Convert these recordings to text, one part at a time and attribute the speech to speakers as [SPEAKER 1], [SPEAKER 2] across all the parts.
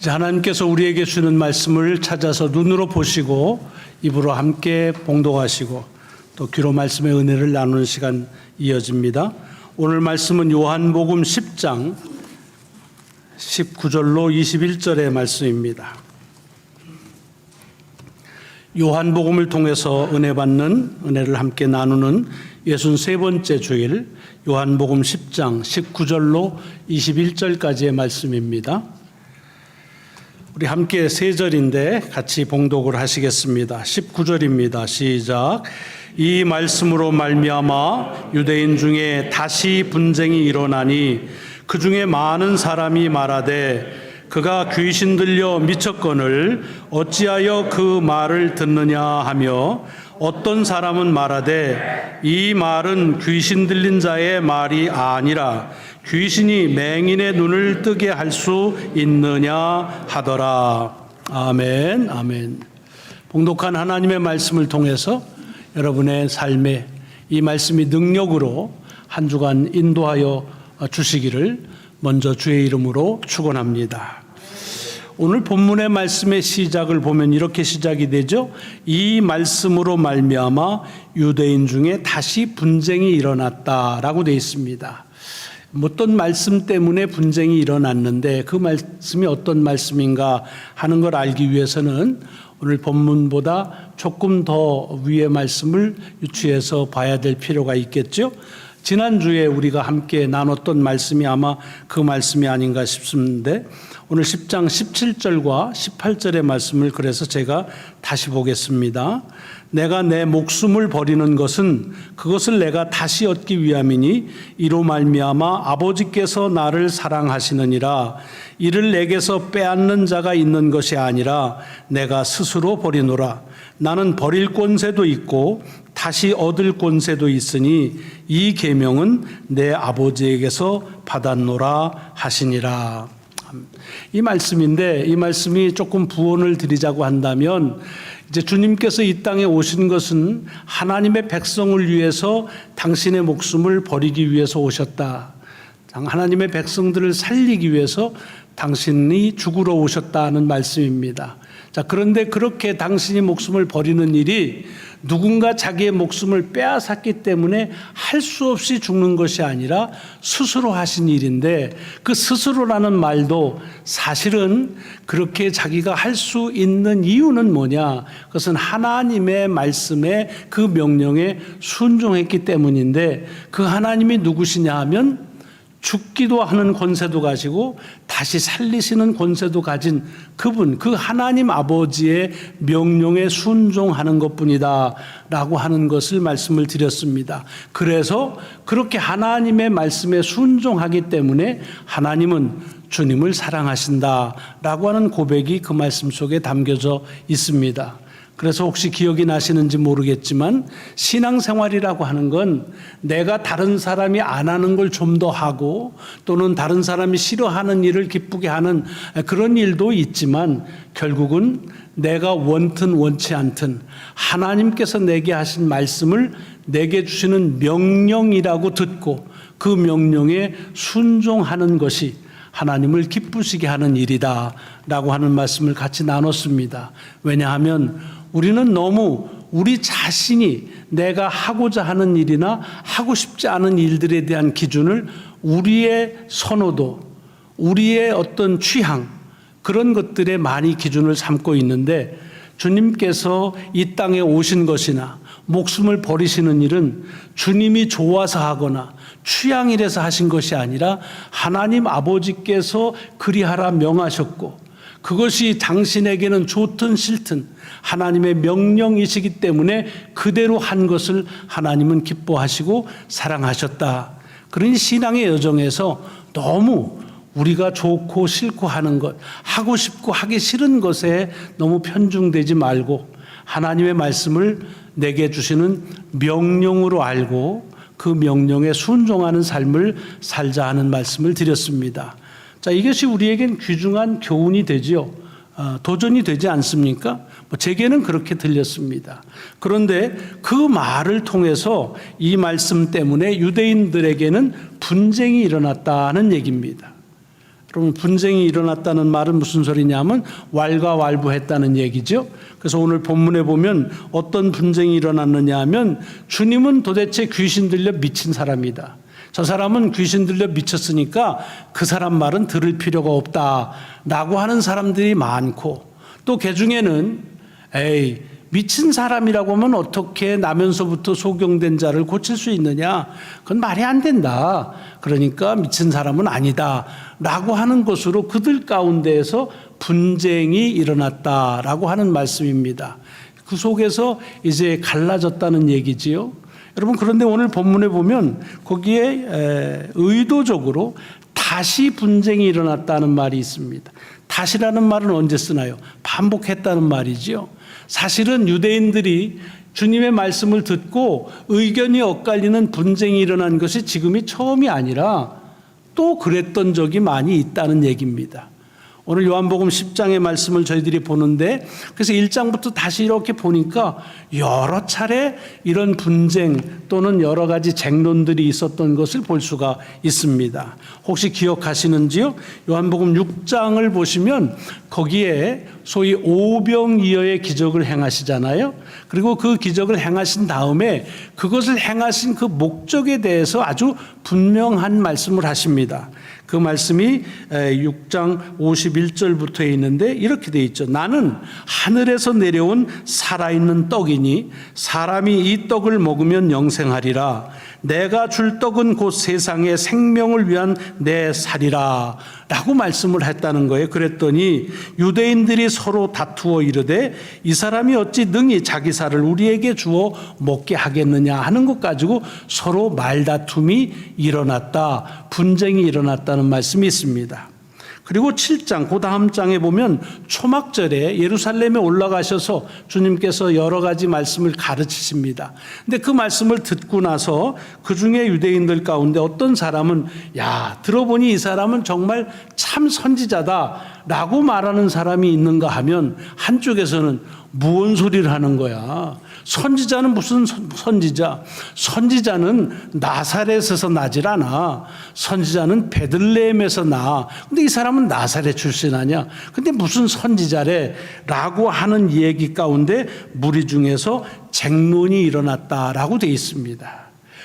[SPEAKER 1] 이제 하나님께서 우리에게 주는 말씀을 찾아서 눈으로 보시고 입으로 함께 봉독하시고 또 귀로 말씀의 은혜를 나누는 시간 이어집니다. 오늘 말씀은 요한복음 10장 19절로 21절의 말씀입니다. 요한복음을 통해서 은혜 받는, 은혜를 함께 나누는 63번째 주일 요한복음 10장 19절로 21절까지의 말씀입니다. 우리 함께 세 절인데 같이 봉독을 하시겠습니다. 19절입니다. 시작. 이 말씀으로 말미암아 유대인 중에 다시 분쟁이 일어나니 그 중에 많은 사람이 말하되 그가 귀신 들려 미쳤거늘 어찌하여 그 말을 듣느냐 하며 어떤 사람은 말하되 이 말은 귀신 들린 자의 말이 아니라 귀신이 맹인의 눈을 뜨게 할 수 있느냐 하더라. 아멘, 아멘. 봉독한 하나님의 말씀을 통해서 여러분의 삶에 이 말씀이 능력으로 한 주간 인도하여 주시기를 먼저 주의 이름으로 축원합니다. 오늘 본문의 말씀의 시작을 보면 이렇게 시작이 되죠. 이 말씀으로 말미암아 유대인 중에 다시 분쟁이 일어났다라고 되어 있습니다. 어떤 말씀 때문에 분쟁이 일어났는데 그 말씀이 어떤 말씀인가 하는 걸 알기 위해서는 오늘 본문보다 조금 더 위의 말씀을 유추해서 봐야 될 필요가 있겠죠. 지난주에 우리가 함께 나눴던 말씀이 아마 그 말씀이 아닌가 싶습니다. 오늘 10장 17절과 18절의 말씀을 그래서 제가 다시 보겠습니다. 내가 내 목숨을 버리는 것은 그것을 내가 다시 얻기 위함이니 이로 말미암아 아버지께서 나를 사랑하시느니라. 이를 내게서 빼앗는 자가 있는 것이 아니라 내가 스스로 버리노라. 나는 버릴 권세도 있고 다시 얻을 권세도 있으니 이 계명은 내 아버지에게서 받았노라 하시니라. 이 말씀인데 이 말씀이 조금 부언을 드리자고 한다면 이제 주님께서 이 땅에 오신 것은 하나님의 백성을 위해서 당신의 목숨을 버리기 위해서 오셨다. 하나님의 백성들을 살리기 위해서 당신이 죽으러 오셨다는 말씀입니다. 자, 그런데 그렇게 당신이 목숨을 버리는 일이 누군가 자기의 목숨을 빼앗았기 때문에 할 수 없이 죽는 것이 아니라 스스로 하신 일인데 그 스스로라는 말도 사실은 그렇게 자기가 할 수 있는 이유는 뭐냐? 그것은 하나님의 말씀에 그 명령에 순종했기 때문인데 그 하나님이 누구시냐 하면 죽기도 하는 권세도 가지고 다시 살리시는 권세도 가진 그분, 그 하나님 아버지의 명령에 순종하는 것뿐이다 라고 하는 것을 말씀을 드렸습니다. 그래서 그렇게 하나님의 말씀에 순종하기 때문에 하나님은 주님을 사랑하신다 라고 하는 고백이 그 말씀 속에 담겨져 있습니다. 그래서 혹시 기억이 나시는지 모르겠지만 신앙생활이라고 하는 건 내가 다른 사람이 안 하는 걸 좀 더 하고 또는 다른 사람이 싫어하는 일을 기쁘게 하는 그런 일도 있지만 결국은 내가 원든 원치 않든 하나님께서 내게 하신 말씀을 내게 주시는 명령이라고 듣고 그 명령에 순종하는 것이 하나님을 기쁘시게 하는 일이다 라고 하는 말씀을 같이 나눴습니다. 왜냐하면 우리는 너무 우리 자신이 내가 하고자 하는 일이나 하고 싶지 않은 일들에 대한 기준을 우리의 선호도, 우리의 어떤 취향 그런 것들에 많이 기준을 삼고 있는데 주님께서 이 땅에 오신 것이나 목숨을 버리시는 일은 주님이 좋아서 하거나 취향이라서 하신 것이 아니라 하나님 아버지께서 그리하라 명하셨고 그것이 당신에게는 좋든 싫든 하나님의 명령이시기 때문에 그대로 한 것을 하나님은 기뻐하시고 사랑하셨다. 그러니 신앙의 여정에서 너무 우리가 좋고 싫고 하는 것, 하고 싶고 하기 싫은 것에 너무 편중되지 말고 하나님의 말씀을 내게 주시는 명령으로 알고 그 명령에 순종하는 삶을 살자 하는 말씀을 드렸습니다. 자, 이것이 우리에겐 귀중한 교훈이 되지요. 도전이 되지 않습니까? 제게는 그렇게 들렸습니다. 그런데 그 말을 통해서 이 말씀 때문에 유대인들에게는 분쟁이 일어났다는 얘기입니다. 그러면 분쟁이 일어났다는 말은 무슨 소리냐면 왈가왈부했다는 얘기죠. 그래서 오늘 본문에 보면 어떤 분쟁이 일어났느냐 하면 주님은 도대체 귀신 들려 미친 사람이다. 저 사람은 귀신 들려 미쳤으니까 그 사람 말은 들을 필요가 없다라고 하는 사람들이 많고, 또 그 중에는 에이, 미친 사람이라고 하면 어떻게 나면서부터 소경된 자를 고칠 수 있느냐? 그건 말이 안 된다. 그러니까 미친 사람은 아니다 라고 하는 것으로 그들 가운데에서 분쟁이 일어났다라고 하는 말씀입니다. 그 속에서 이제 갈라졌다는 얘기지요. 여러분, 그런데 오늘 본문에 보면 거기에 의도적으로 다시 분쟁이 일어났다는 말이 있습니다. 다시라는 말은 언제 쓰나요? 반복했다는 말이지요. 사실은 유대인들이 주님의 말씀을 듣고 의견이 엇갈리는 분쟁이 일어난 것이 지금이 처음이 아니라 또 그랬던 적이 많이 있다는 얘기입니다. 오늘 요한복음 10장의 말씀을 저희들이 보는데, 그래서 1장부터 다시 이렇게 보니까 여러 차례 이런 분쟁 또는 여러 가지 쟁론들이 있었던 것을 볼 수가 있습니다. 혹시 기억하시는지요? 요한복음 6장을 보시면 거기에 소위 오병이어의 기적을 행하시잖아요. 그리고 그 기적을 행하신 다음에 그것을 행하신 그 목적에 대해서 아주 분명한 말씀을 하십니다. 그 말씀이 6장 51절부터 있는데 이렇게 돼 있죠. 나는 하늘에서 내려온 살아있는 떡이니 사람이 이 떡을 먹으면 영생하리라. 내가 줄 떡은 곧 세상의 생명을 위한 내 살이라 라고 말씀을 했다는 거예요. 그랬더니 유대인들이 서로 다투어 이르되 이 사람이 어찌 능히 자기 살을 우리에게 주어 먹게 하겠느냐 하는 것 가지고 서로 말다툼이 일어났다, 분쟁이 일어났다는 말씀이 있습니다. 그리고 7장, 그 다음 장에 보면 초막절에 예루살렘에 올라가셔서 주님께서 여러 가지 말씀을 가르치십니다. 근데 그 말씀을 듣고 나서 그 중에 유대인들 가운데 어떤 사람은 야, 들어보니 이 사람은 정말 참 선지자다 라고 말하는 사람이 있는가 하면 한쪽에서는 무언 소리를 하는 거야. 선지자는 무슨 선지자? 선지자는 나사렛에서 나질 않아. 선지자는 베들레헴에서 나. 근데 이 사람은 나사렛 출신 아니야. 근데 무슨 선지자래? 라고 하는 얘기 가운데 무리 중에서 쟁론이 일어났다라고 되어 있습니다.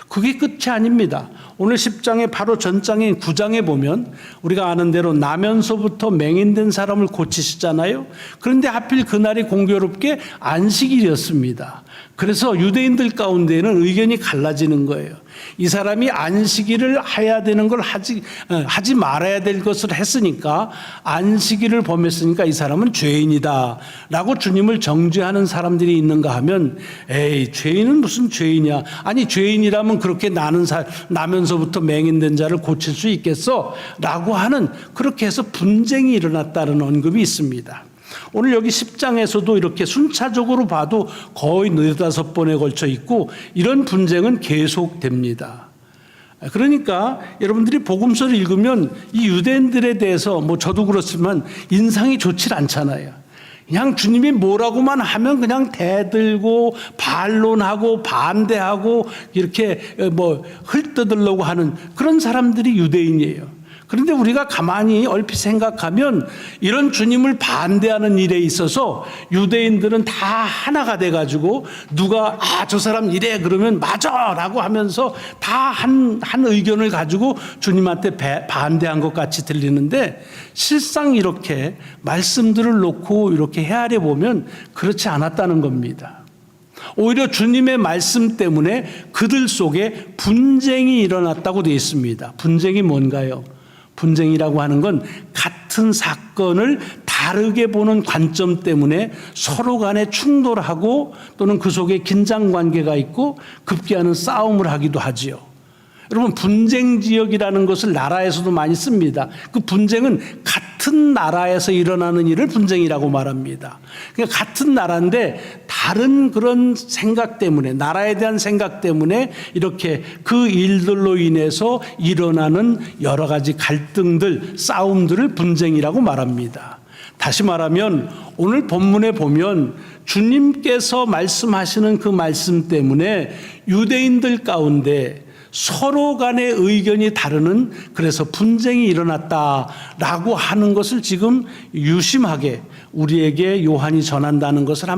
[SPEAKER 1] 그게 끝이 아닙니다. 오늘 10장의 바로 전장인 9장에 보면 우리가 아는 대로 나면서부터 맹인된 사람을 고치시잖아요. 그런데 하필 그날이 공교롭게 안식일이었습니다. 그래서 유대인들 가운데는 의견이 갈라지는 거예요. 이 사람이 안식일을 해야 되는 걸 하지 말아야 될 것을 했으니까, 안식일을 범했으니까 이 사람은 죄인이다 라고 주님을 정죄하는 사람들이 있는가 하면 에이, 죄인은 무슨 죄인이야. 아니, 죄인이라면 그렇게 나면서부터 맹인된 자를 고칠 수 있겠어? 라고 하는, 그렇게 해서 분쟁이 일어났다는 언급이 있습니다. 오늘 여기 10장에서도 이렇게 순차적으로 봐도 거의 4-5번에 걸쳐 있고 이런 분쟁은 계속됩니다. 그러니까 여러분들이 복음서를 읽으면 이 유대인들에 대해서 저도 그렇지만 인상이 좋질 않잖아요. 그냥 주님이 뭐라고만 하면 그냥 대들고 반론하고 반대하고 이렇게 헐뜯으려고 하는 그런 사람들이 유대인이에요. 그런데 우리가 가만히 얼핏 생각하면 이런 주님을 반대하는 일에 있어서 유대인들은 다 하나가 돼가지고 누가 저 사람 이래 그러면 맞아 라고 하면서 다 한 의견을 가지고 주님한테 반대한 것 같이 들리는데, 실상 이렇게 말씀들을 놓고 이렇게 헤아려 보면 그렇지 않았다는 겁니다. 오히려 주님의 말씀 때문에 그들 속에 분쟁이 일어났다고 되어 있습니다. 분쟁이 뭔가요? 분쟁이라고 하는 건 같은 사건을 다르게 보는 관점 때문에 서로 간에 충돌하고 또는 그 속에 긴장관계가 있고 급기야는 싸움을 하기도 하지요. 여러분, 분쟁 지역이라는 것을 나라에서도 많이 씁니다. 그 분쟁은 같은 나라에서 일어나는 일을 분쟁이라고 말합니다. 그러니까 같은 나라인데 다른 그런 생각 때문에, 나라에 대한 생각 때문에 이렇게 그 일들로 인해서 일어나는 여러 가지 갈등들, 싸움들을 분쟁이라고 말합니다. 다시 말하면 오늘 본문에 보면 주님께서 말씀하시는 그 말씀 때문에 유대인들 가운데 서로 간의 의견이 다르는 그래서 분쟁이 일어났다라고 하는 것을 지금 유심하게 우리에게 요한이 전한다는 것을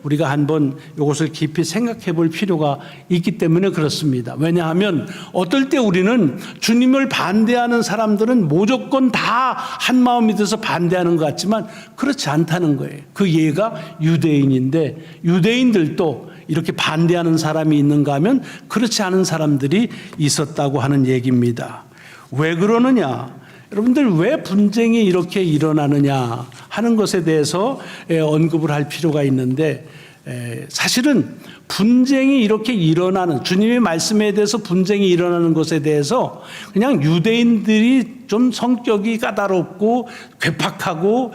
[SPEAKER 1] 우리가 한번 이것을 깊이 생각해 볼 필요가 있기 때문에 그렇습니다. 왜냐하면 어떨 때 우리는 주님을 반대하는 사람들은 무조건 다 한 마음이 돼서 반대하는 것 같지만 그렇지 않다는 거예요. 그 예가 유대인인데 유대인들도 이렇게 반대하는 사람이 있는가 하면 그렇지 않은 사람들이 있었다고 하는 얘기입니다. 왜 그러느냐? 여러분들 왜 분쟁이 이렇게 일어나느냐 하는 것에 대해서 언급을 할 필요가 있는데 사실은 분쟁이 이렇게 일어나는 주님의 말씀에 대해서 분쟁이 일어나는 것에 대해서 그냥 유대인들이 좀 성격이 까다롭고 괴팍하고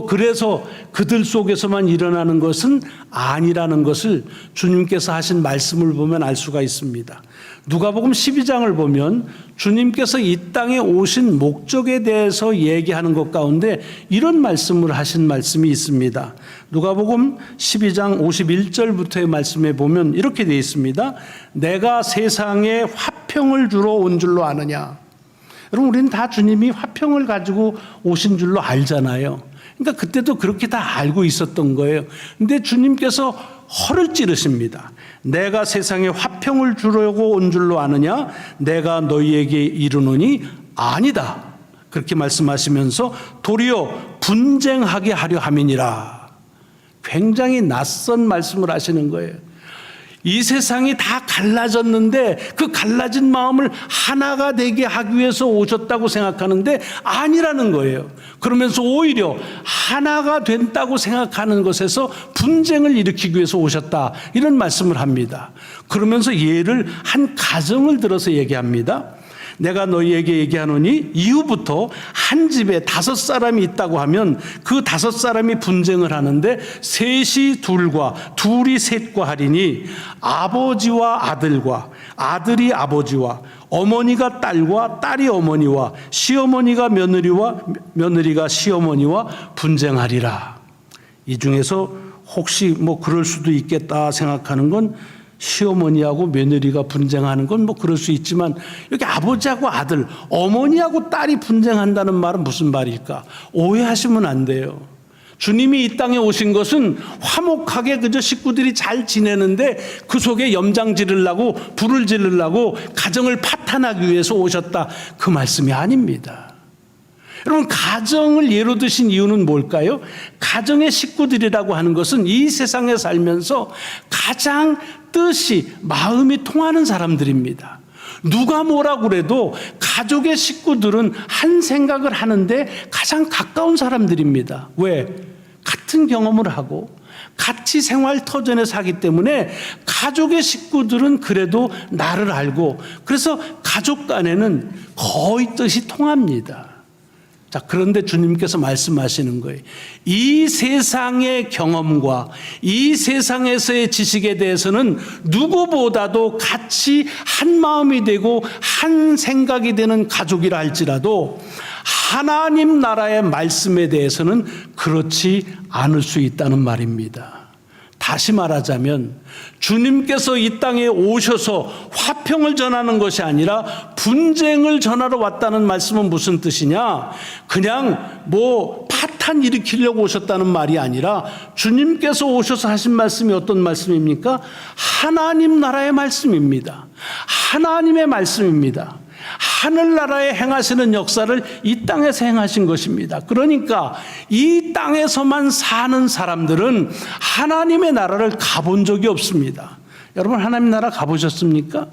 [SPEAKER 1] 그래서 그들 속에서만 일어나는 것은 아니라는 것을 주님께서 하신 말씀을 보면 알 수가 있습니다. 누가복음 12장을 보면 주님께서 이 땅에 오신 목적에 대해서 얘기하는 것 가운데 이런 말씀을 하신 말씀이 있습니다. 누가복음 12장 51절부터의 말씀에 보면 이렇게 되어 있습니다. 내가 세상에 화평을 주러 온 줄로 아느냐. 여러분 우리는 다 주님이 화평을 가지고 오신 줄로 알잖아요. 그러니까 그때도 그렇게 다 알고 있었던 거예요. 근데 주님께서 허를 찌르십니다. 내가 세상에 화평을 주려고 온 줄로 아느냐? 내가 너희에게 이르노니 아니다. 그렇게 말씀하시면서 도리어 분쟁하게 하려 함이니라. 굉장히 낯선 말씀을 하시는 거예요. 이 세상이 다 갈라졌는데 그 갈라진 마음을 하나가 되게 하기 위해서 오셨다고 생각하는데 아니라는 거예요. 그러면서 오히려 하나가 된다고 생각하는 것에서 분쟁을 일으키기 위해서 오셨다. 이런 말씀을 합니다. 그러면서 예를 한 가정을 들어서 얘기합니다. 내가 너희에게 얘기하노니 이후부터 한 집에 5사람이 있다고 하면 그 5사람이 분쟁을 하는데 셋이 둘과 둘이 셋과 하리니 아버지와 아들과 아들이 아버지와 어머니가 딸과 딸이 어머니와 시어머니가 며느리와 며느리가 시어머니와 분쟁하리라. 이 중에서 혹시 그럴 수도 있겠다 생각하는 건 시어머니하고 며느리가 분쟁하는 건 그럴 수 있지만 여기 아버지하고 아들, 어머니하고 딸이 분쟁한다는 말은 무슨 말일까? 오해하시면 안 돼요. 주님이 이 땅에 오신 것은 화목하게 그저 식구들이 잘 지내는데 그 속에 염장 지르려고 불을 지르려고 가정을 파탄하기 위해서 오셨다. 그 말씀이 아닙니다. 여러분 가정을 예로 드신 이유는 뭘까요? 가정의 식구들이라고 하는 것은 이 세상에 살면서 가장 뜻이 마음이 통하는 사람들입니다. 누가 뭐라고 그래도 가족의 식구들은 한 생각을 하는데 가장 가까운 사람들입니다. 왜? 같은 경험을 하고 같이 생활 터전에 사기 때문에 가족의 식구들은 그래도 나를 알고 그래서 가족 간에는 거의 뜻이 통합니다. 자, 그런데 주님께서 말씀하시는 거예요. 이 세상의 경험과 이 세상에서의 지식에 대해서는 누구보다도 같이 한 마음이 되고 한 생각이 되는 가족이라 할지라도 하나님 나라의 말씀에 대해서는 그렇지 않을 수 있다는 말입니다. 다시 말하자면 주님께서 이 땅에 오셔서 화평을 전하는 것이 아니라 분쟁을 전하러 왔다는 말씀은 무슨 뜻이냐? 그냥 파탄 일으키려고 오셨다는 말이 아니라 주님께서 오셔서 하신 말씀이 어떤 말씀입니까? 하나님 나라의 말씀입니다. 하나님의 말씀입니다. 하늘나라에 행하시는 역사를 이 땅에서 행하신 것입니다. 그러니까 이 땅에서만 사는 사람들은 하나님의 나라를 가본 적이 없습니다. 여러분 하나님 나라 가보셨습니까?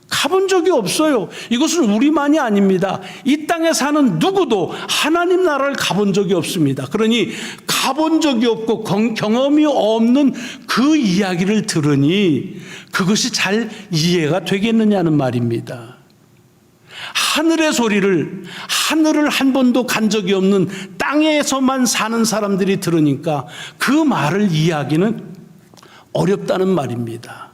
[SPEAKER 1] 가본 적이 없어요. 이것은 우리만이 아닙니다. 이 땅에 사는 누구도 하나님 나라를 가본 적이 없습니다. 그러니 가본 적이 없고 경험이 없는 그 이야기를 들으니 그것이 잘 이해가 되겠느냐는 말입니다. 하늘의 소리를 하늘을 한 번도 간 적이 없는 땅에서만 사는 사람들이 들으니까 그 말을 이해하기는 어렵다는 말입니다.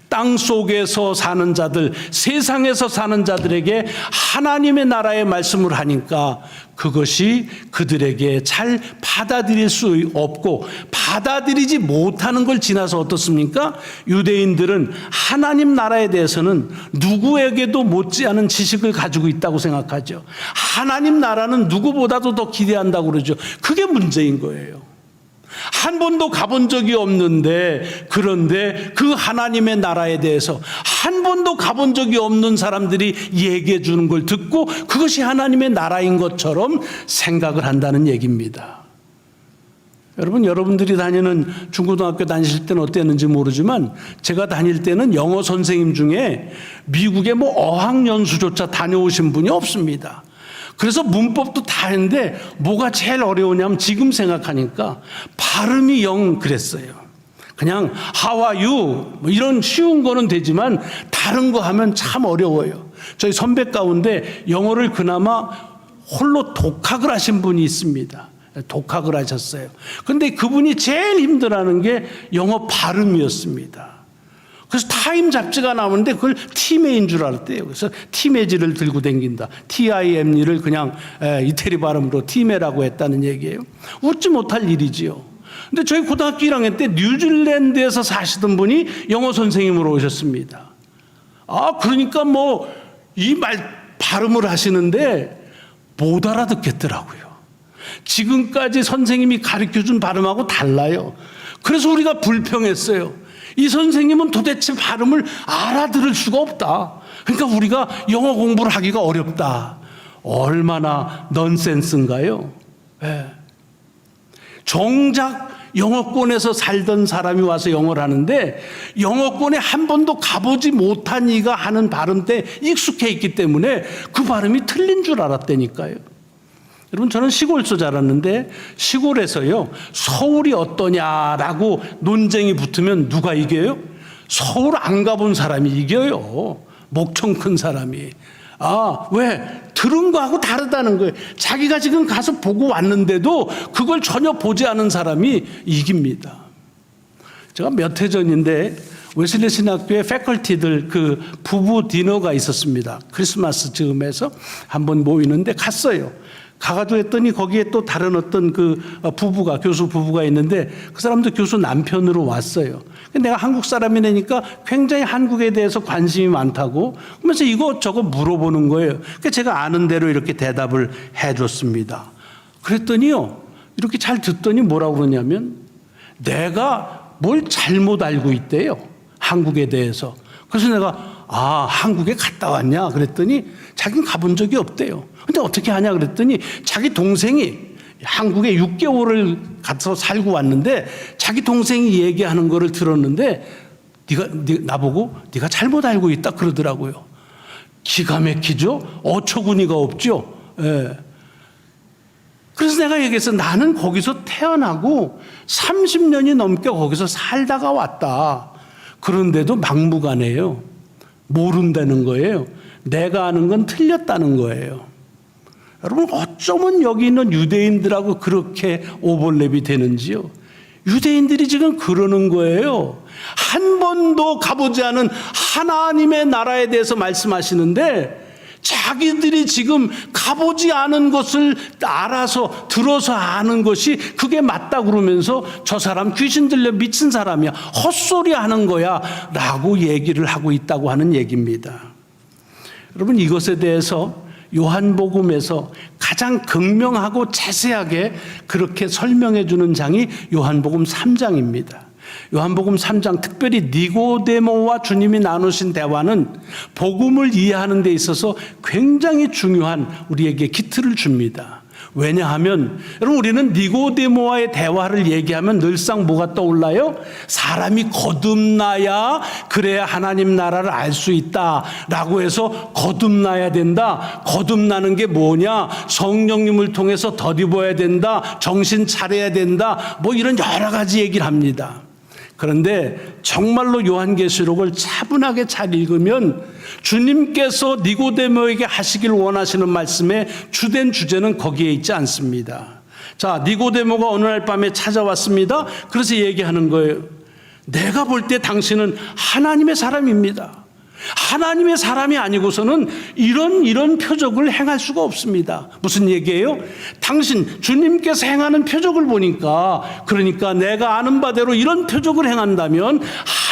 [SPEAKER 1] 땅 속에서 사는 자들, 세상에서 사는 자들에게 하나님의 나라의 말씀을 하니까 그것이 그들에게 잘 받아들일 수 없고 받아들이지 못하는 걸 지나서 어떻습니까? 유대인들은 하나님 나라에 대해서는 누구에게도 못지않은 지식을 가지고 있다고 생각하죠. 하나님 나라는 누구보다도 더 기대한다고 그러죠. 그게 문제인 거예요. 한 번도 가본 적이 없는데, 그런데 그 하나님의 나라에 대해서 한 번도 가본 적이 없는 사람들이 얘기해 주는 걸 듣고 그것이 하나님의 나라인 것처럼 생각을 한다는 얘기입니다. 여러분들이 다니는 중고등학교 다니실 때는 어땠는지 모르지만 제가 다닐 때는 영어 선생님 중에 미국의 어학연수조차 다녀오신 분이 없습니다. 그래서 문법도 다 했는데 뭐가 제일 어려우냐면 지금 생각하니까 발음이 영 그랬어요. 그냥 How are you? 이런 쉬운 거는 되지만 다른 거 하면 참 어려워요. 저희 선배 가운데 영어를 그나마 홀로 독학을 하신 분이 있습니다. 독학을 하셨어요. 근데 그분이 제일 힘들어하는 게 영어 발음이었습니다. 그래서 타임 잡지가 나오는데 그걸 티메인 줄 알았대요. 그래서 티메지를 들고 다닌다. TIME를 그냥 이태리 발음으로 티메라고 했다는 얘기예요. 웃지 못할 일이지요. 근데 저희 고등학교 1학년 때 뉴질랜드에서 사시던 분이 영어 선생님으로 오셨습니다. 그러니까 이 발음을 하시는데 못 알아듣겠더라고요. 지금까지 선생님이 가르쳐준 발음하고 달라요. 그래서 우리가 불평했어요. 이 선생님은 도대체 발음을 알아들을 수가 없다. 그러니까 우리가 영어 공부를 하기가 어렵다. 얼마나 넌센스인가요? 네. 정작 영어권에서 살던 사람이 와서 영어를 하는데 영어권에 한 번도 가보지 못한 이가 하는 발음 때 익숙해 있기 때문에 그 발음이 틀린 줄 알았다니까요. 여러분, 저는 시골에서 자랐는데 시골에서요, 서울이 어떠냐라고 논쟁이 붙으면 누가 이겨요? 서울 안 가본 사람이 이겨요. 목청 큰 사람이. 왜? 들은 거하고 다르다는 거예요. 자기가 지금 가서 보고 왔는데도 그걸 전혀 보지 않은 사람이 이깁니다. 제가 몇 해 전인데 웨슬리 신학교에 패컬티들 그 부부 디너가 있었습니다. 크리스마스 즈음에서 한번 모이는데 갔어요. 가가지고 했더니 거기에 또 다른 어떤 그 부부가, 교수 부부가 있는데 그 사람도 교수 남편으로 왔어요. 내가 한국 사람이니까 굉장히 한국에 대해서 관심이 많다고 그러면서 이것저것 물어보는 거예요. 그러니까 제가 아는 대로 이렇게 대답을 해줬습니다. 그랬더니요, 이렇게 잘 듣더니 뭐라고 그러냐면 내가 뭘 잘못 알고 있대요. 한국에 대해서. 그래서 내가 한국에 갔다 왔냐 그랬더니 자기는 가본 적이 없대요. 근데 어떻게 하냐 그랬더니 자기 동생이 한국에 6개월을 가서 살고 왔는데 자기 동생이 얘기하는 거를 들었는데 나보고 네가 잘못 알고 있다 그러더라고요. 기가 막히죠? 어처구니가 없죠? 예. 그래서 내가 얘기했어. 나는 거기서 태어나고 30년이 넘게 거기서 살다가 왔다. 그런데도 막무가내예요. 모른다는 거예요. 내가 아는 건 틀렸다는 거예요. 여러분, 어쩌면 여기 있는 유대인들하고 그렇게 오버랩이 되는지요. 유대인들이 지금 그러는 거예요. 한 번도 가보지 않은 하나님의 나라에 대해서 말씀하시는데 자기들이 지금 가보지 않은 것을 알아서 들어서 아는 것이 그게 맞다 그러면서 저 사람 귀신 들려 미친 사람이야, 헛소리 하는 거야 라고 얘기를 하고 있다고 하는 얘기입니다. 여러분, 이것에 대해서 요한복음에서 가장 극명하고 자세하게 그렇게 설명해 주는 장이 요한복음 3장입니다. 요한복음 3장, 특별히 니고데모와 주님이 나누신 대화는 복음을 이해하는 데 있어서 굉장히 중요한 우리에게 기틀을 줍니다. 왜냐하면 여러분, 우리는 니고데모와의 대화를 얘기하면 늘상 뭐가 떠올라요? 사람이 거듭나야 그래야 하나님 나라를 알 수 있다라고 해서 거듭나야 된다. 거듭나는 게 뭐냐? 성령님을 통해서 덧입어야 된다. 정신 차려야 된다. 이런 여러 가지 얘기를 합니다. 그런데 정말로 요한계시록을 차분하게 잘 읽으면 주님께서 니고데모에게 하시길 원하시는 말씀의 주된 주제는 거기에 있지 않습니다. 자, 니고데모가 어느 날 밤에 찾아왔습니다. 그래서 얘기하는 거예요. 내가 볼 때 당신은 하나님의 사람입니다. 하나님의 사람이 아니고서는 이런 표적을 행할 수가 없습니다. 무슨 얘기예요? 당신 주님께서 행하는 표적을 보니까, 그러니까 내가 아는 바대로 이런 표적을 행한다면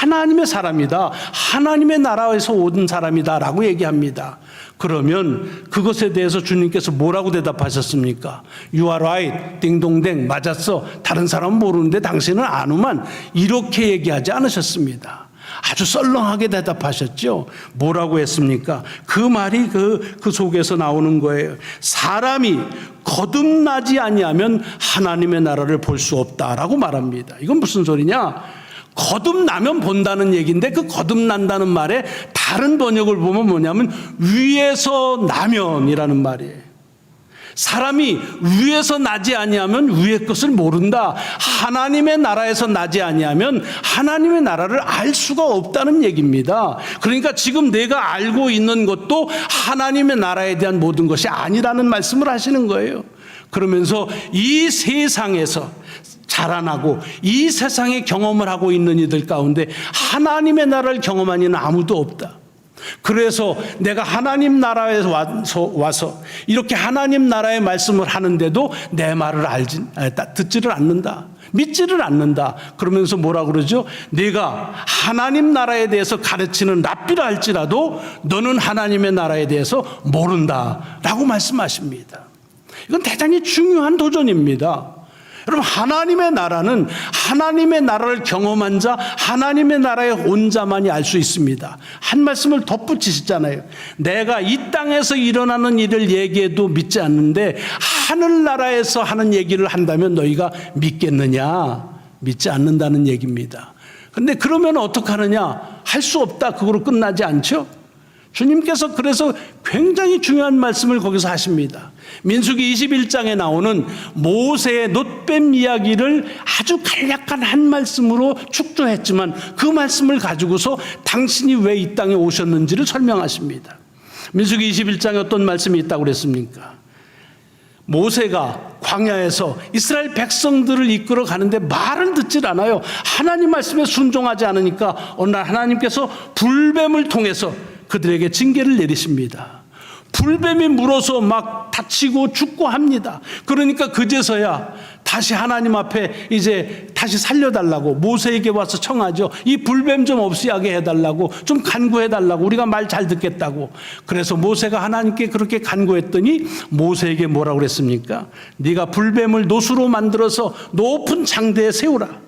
[SPEAKER 1] 하나님의 사람이다, 하나님의 나라에서 온 사람이다 라고 얘기합니다. 그러면 그것에 대해서 주님께서 뭐라고 대답하셨습니까? You are right, 띵동댕, 맞았어, 다른 사람은 모르는데 당신은 아누만, 이렇게 얘기하지 않으셨습니다. 아주 썰렁하게 대답하셨죠. 뭐라고 했습니까? 그 말이 그 속에서 나오는 거예요. 사람이 거듭나지 아니하면 하나님의 나라를 볼 수 없다라고 말합니다. 이건 무슨 소리냐? 거듭나면 본다는 얘기인데, 그 거듭난다는 말에 다른 번역을 보면 뭐냐면 위에서 나면이라는 말이에요. 사람이 위에서 나지 아니하면 위의 것을 모른다. 하나님의 나라에서 나지 아니하면 하나님의 나라를 알 수가 없다는 얘기입니다. 그러니까 지금 내가 알고 있는 것도 하나님의 나라에 대한 모든 것이 아니라는 말씀을 하시는 거예요. 그러면서 이 세상에서 자라나고 이 세상의 경험을 하고 있는 이들 가운데 하나님의 나라를 경험한 이는 아무도 없다. 그래서 내가 하나님 나라에 와서 이렇게 하나님 나라의 말씀을 하는데도 내 말을 듣지를 않는다, 믿지를 않는다. 그러면서 뭐라 그러죠? 내가 하나님 나라에 대해서 가르치는 랍비라 할지라도 너는 하나님의 나라에 대해서 모른다 라고 말씀하십니다. 이건 대단히 중요한 도전입니다. 여러분, 하나님의 나라는 하나님의 나라를 경험한 자, 하나님의 나라에 온 자만이 알 수 있습니다. 한 말씀을 덧붙이시잖아요. 내가 이 땅에서 일어나는 일을 얘기해도 믿지 않는데 하늘나라에서 하는 얘기를 한다면 너희가 믿겠느냐? 믿지 않는다는 얘기입니다. 그런데 그러면 어떡하느냐? 할 수 없다, 그거로 끝나지 않죠? 주님께서 그래서 굉장히 중요한 말씀을 거기서 하십니다. 민수기 21장에 나오는 모세의 놋뱀 이야기를 아주 간략한 한 말씀으로 축조했지만 그 말씀을 가지고서 당신이 왜 이 땅에 오셨는지를 설명하십니다. 민수기 21장에 어떤 말씀이 있다고 그랬습니까? 모세가 광야에서 이스라엘 백성들을 이끌어 가는데 말을 듣질 않아요. 하나님 말씀에 순종하지 않으니까 어느 날 하나님께서 불뱀을 통해서 그들에게 징계를 내리십니다. 불뱀이 물어서 막 다치고 죽고 합니다. 그러니까 그제서야 다시 하나님 앞에 이제 다시 살려달라고 모세에게 와서 청하죠. 이 불뱀 좀 없애게 해달라고, 좀 간구해달라고, 우리가 말 잘 듣겠다고. 그래서 모세가 하나님께 그렇게 간구했더니 모세에게 뭐라고 그랬습니까? 네가 불뱀을 노수로 만들어서 높은 장대에 세우라.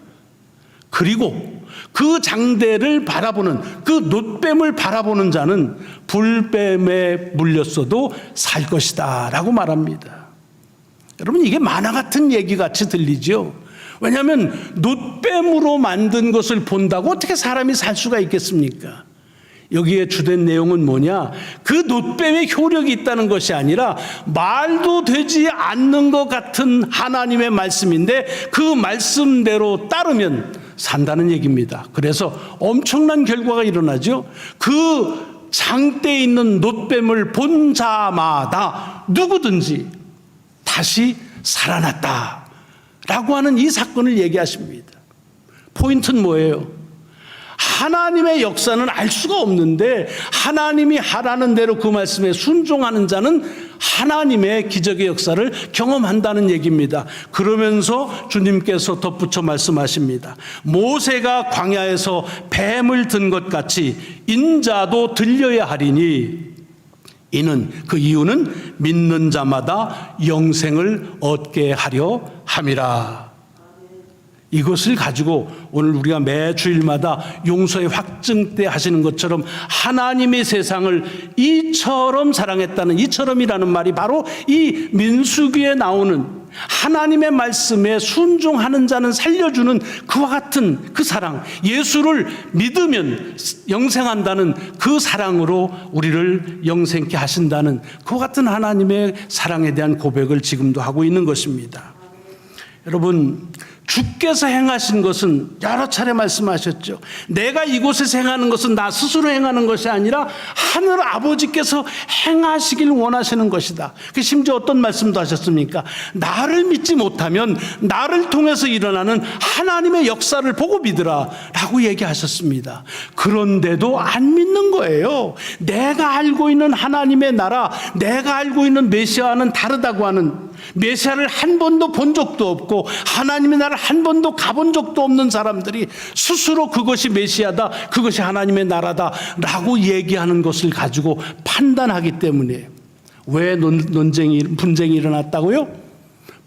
[SPEAKER 1] 그리고 그 장대를 바라보는, 그 놋뱀을 바라보는 자는 불뱀에 물렸어도 살 것이다 라고 말합니다. 여러분, 이게 만화 같은 얘기 같이 들리죠. 왜냐하면 놋뱀으로 만든 것을 본다고 어떻게 사람이 살 수가 있겠습니까? 여기에 주된 내용은 뭐냐? 그 놋뱀의 효력이 있다는 것이 아니라 말도 되지 않는 것 같은 하나님의 말씀인데 그 말씀대로 따르면 산다는 얘기입니다. 그래서 엄청난 결과가 일어나죠. 그 장대에 있는 놋뱀을 본 자마다 누구든지 다시 살아났다 라고 하는 이 사건을 얘기하십니다. 포인트는 뭐예요? 하나님의 역사는 알 수가 없는데 하나님이 하라는 대로 그 말씀에 순종하는 자는 하나님의 기적의 역사를 경험한다는 얘기입니다. 그러면서 주님께서 덧붙여 말씀하십니다. 모세가 광야에서 뱀을 든 것 같이 인자도 들려야 하리니 이는, 그 이유는 믿는 자마다 영생을 얻게 하려 함이라. 이것을 가지고 오늘 우리가 매 주일마다 용서의 확증 때 하시는 것처럼 하나님의 세상을 이처럼 사랑했다는, 이처럼이라는 말이 바로 이 민수기에 나오는 하나님의 말씀에 순종하는 자는 살려주는 그와 같은 그 사랑, 예수를 믿으면 영생한다는 그 사랑으로 우리를 영생케 하신다는 그와 같은 하나님의 사랑에 대한 고백을 지금도 하고 있는 것입니다. 여러분, 주께서 행하신 것은 여러 차례 말씀하셨죠. 내가 이곳에서 행하는 것은 나 스스로 행하는 것이 아니라 하늘 아버지께서 행하시길 원하시는 것이다. 심지어 어떤 말씀도 하셨습니까? 나를 믿지 못하면 나를 통해서 일어나는 하나님의 역사를 보고 믿으라 라고 얘기하셨습니다. 그런데도 안 믿는 거예요. 내가 알고 있는 하나님의 나라, 내가 알고 있는 메시아와는 다르다고 하는, 메시아를 한 번도 본 적도 없고 하나님의 나라를 한 번도 가본 적도 없는 사람들이 스스로 그것이 메시아다, 그것이 하나님의 나라다 라고 얘기하는 것을 가지고 판단하기 때문에. 왜 분쟁이 일어났다고요?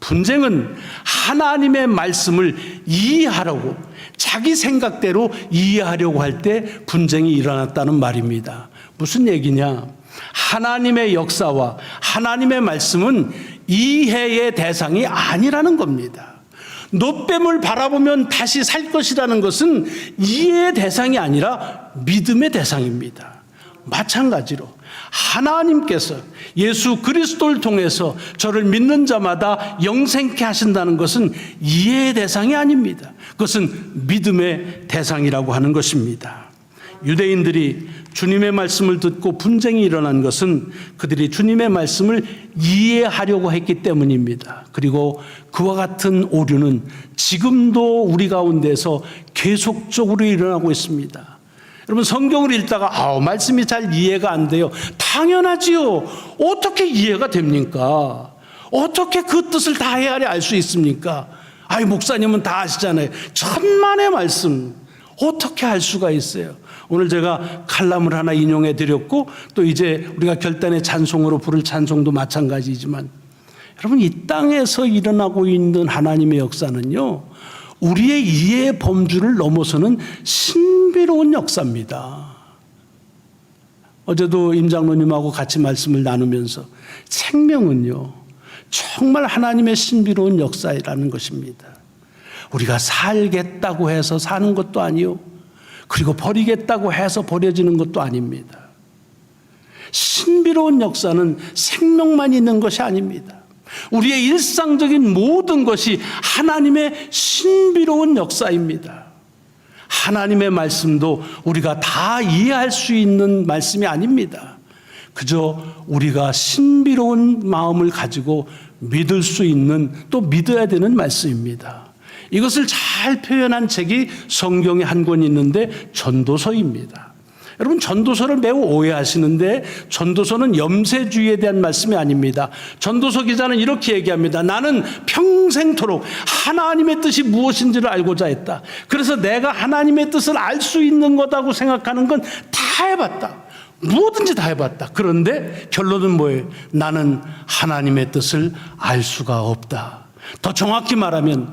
[SPEAKER 1] 분쟁은 하나님의 말씀을 이해하려고, 자기 생각대로 이해하려고 할 때 분쟁이 일어났다는 말입니다. 무슨 얘기냐? 하나님의 역사와 하나님의 말씀은 이해의 대상이 아니라는 겁니다. 노뱀을 바라보면 다시 살 것이라는 것은 이해의 대상이 아니라 믿음의 대상입니다. 마찬가지로 하나님께서 예수 그리스도를 통해서 저를 믿는 자마다 영생케 하신다는 것은 이해의 대상이 아닙니다. 그것은 믿음의 대상이라고 하는 것입니다. 유대인들이 주님의 말씀을 듣고 분쟁이 일어난 것은 그들이 주님의 말씀을 이해하려고 했기 때문입니다. 그리고 그와 같은 오류는 지금도 우리 가운데서 계속적으로 일어나고 있습니다. 여러분, 성경을 읽다가 말씀이 잘 이해가 안 돼요. 당연하지요. 어떻게 이해가 됩니까? 어떻게 그 뜻을 다 헤아려 알 수 있습니까? 목사님은 다 아시잖아요. 천만의 말씀 어떻게 알 수가 있어요? 오늘 제가 칼럼을 하나 인용해 드렸고, 또 이제 우리가 결단의 찬송으로 부를 찬송도 마찬가지지만, 여러분, 이 땅에서 일어나고 있는 하나님의 역사는요, 우리의 이해의 범주를 넘어서는 신비로운 역사입니다. 어제도 임 장로님하고 같이 말씀을 나누면서 생명은요, 정말 하나님의 신비로운 역사라는 것입니다. 우리가 살겠다고 해서 사는 것도 아니요, 그리고 버리겠다고 해서 버려지는 것도 아닙니다. 신비로운 역사는 생명만 있는 것이 아닙니다. 우리의 일상적인 모든 것이 하나님의 신비로운 역사입니다. 하나님의 말씀도 우리가 다 이해할 수 있는 말씀이 아닙니다. 그저 우리가 신비로운 마음을 가지고 믿을 수 있는, 또 믿어야 되는 말씀입니다. 이것을 잘 표현한 책이 성경에 한 권 있는데 전도서입니다. 여러분, 전도서를 매우 오해하시는데 전도서는 염세주의에 대한 말씀이 아닙니다. 전도서 기자는 이렇게 얘기합니다. 나는 평생토록 하나님의 뜻이 무엇인지를 알고자 했다. 그래서 내가 하나님의 뜻을 알 수 있는 거다고 생각하는 건 다 해봤다. 뭐든지 다 해봤다. 그런데 결론은 뭐예요? 나는 하나님의 뜻을 알 수가 없다. 더 정확히 말하면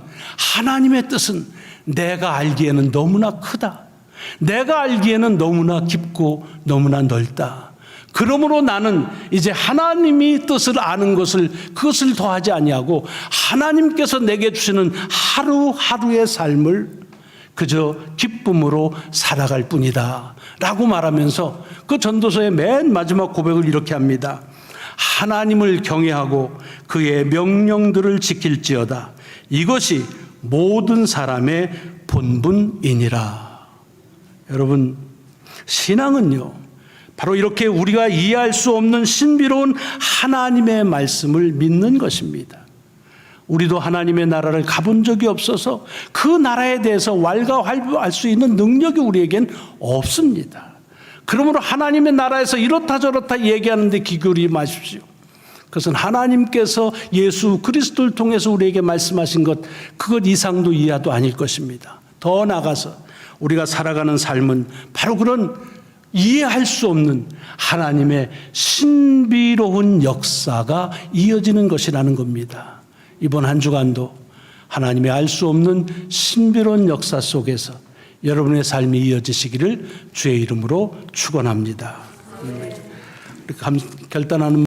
[SPEAKER 1] 하나님의 뜻은 내가 알기에는 너무나 크다. 내가 알기에는 너무나 깊고 너무나 넓다. 그러므로 나는 이제 하나님이 뜻을 아는 그것을 더하지 아니하고 하나님께서 내게 주시는 하루하루의 삶을 그저 기쁨으로 살아갈 뿐이다 라고 말하면서 그 전도서의 맨 마지막 고백을 이렇게 합니다. 하나님을 경외하고 그의 명령들을 지킬지어다. 이것이 모든 사람의 본분이니라. 여러분, 신앙은요, 바로 이렇게 우리가 이해할 수 없는 신비로운 하나님의 말씀을 믿는 것입니다. 우리도 하나님의 나라를 가본 적이 없어서 그 나라에 대해서 왈가왈부할 수 있는 능력이 우리에겐 없습니다. 그러므로 하나님의 나라에서 이렇다 저렇다 얘기하는데 귀 기울이지 마십시오. 그것은 하나님께서 예수 그리스도를 통해서 우리에게 말씀하신 그것 이상도 이하도 아닐 것입니다. 더 나아가서 우리가 살아가는 삶은 바로 그런 이해할 수 없는 하나님의 신비로운 역사가 이어지는 것이라는 겁니다. 이번 한 주간도 하나님의 알 수 없는 신비로운 역사 속에서 여러분의 삶이 이어지시기를 주의 이름으로 축원합니다. 결단하는